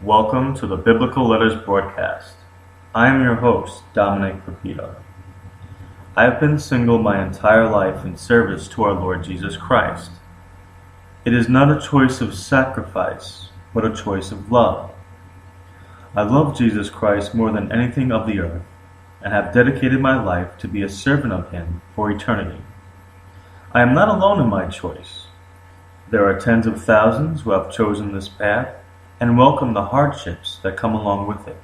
Welcome to the Biblical Letters broadcast. I am your host, Dominic Pepito. I have been single my entire life in service to our Lord Jesus Christ. It is not a choice of sacrifice, but a choice of love. I love Jesus Christ more than anything of the earth, and have dedicated my life to be a servant of Him for eternity. I am not alone in my choice. There are tens of thousands who have chosen this path and welcome the hardships that come along with it.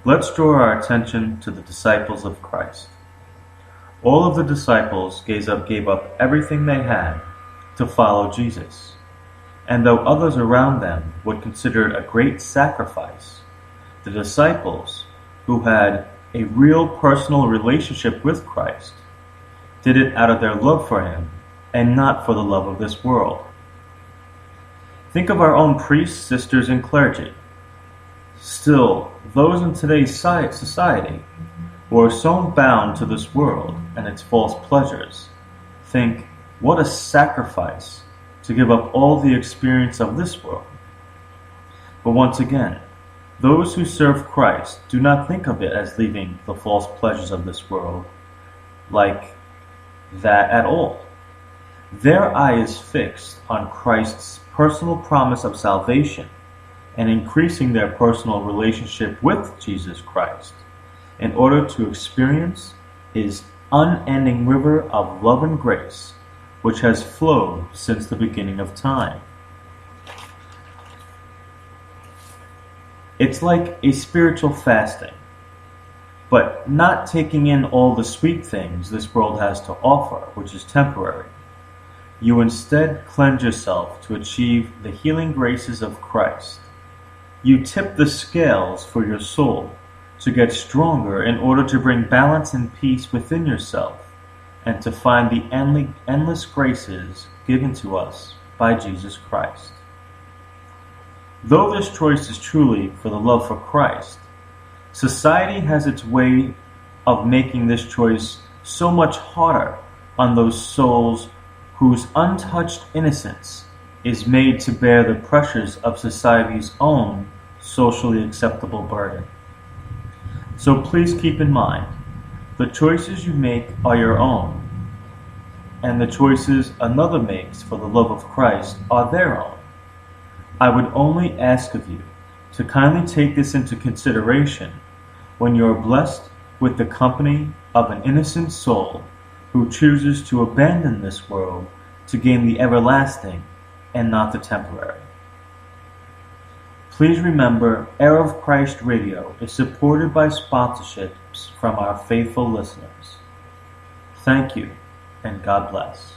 Let's draw our attention to the disciples of Christ. All of the disciples gave up everything they had to follow Jesus. And though others around them would consider it a great sacrifice, the disciples, who had a real personal relationship with Christ, did it out of their love for Him and not for the love of this world. Think of our own priests, sisters, and clergy. Still, those in today's society who are so bound to this world and its false pleasures think, what a sacrifice to give up all the experience of this world. But once again, those who serve Christ do not think of it as leaving the false pleasures of this world like that at all. Their eye is fixed on Christ's personal promise of salvation and increasing their personal relationship with Jesus Christ in order to experience His unending river of love and grace, which has flowed since the beginning of time. It's like a spiritual fasting, but not taking in all the sweet things this world has to offer, which is temporary. You instead cleanse yourself to achieve the healing graces of Christ. You tip the scales for your soul to get stronger in order to bring balance and peace within yourself and to find the endless graces given to us by Jesus Christ. Though this choice is truly for the love for Christ, society has its way of making this choice so much harder on those souls whose untouched innocence is made to bear the pressures of society's own socially acceptable burden. So please keep in mind, the choices you make are your own, and the choices another makes for the love of Christ are their own. I would only ask of you to kindly take this into consideration when you are blessed with the company of an innocent soul who chooses to abandon this world to gain the everlasting and not the temporary. Please remember, Heir of Christ Radio is supported by sponsorships from our faithful listeners. Thank you, and God bless.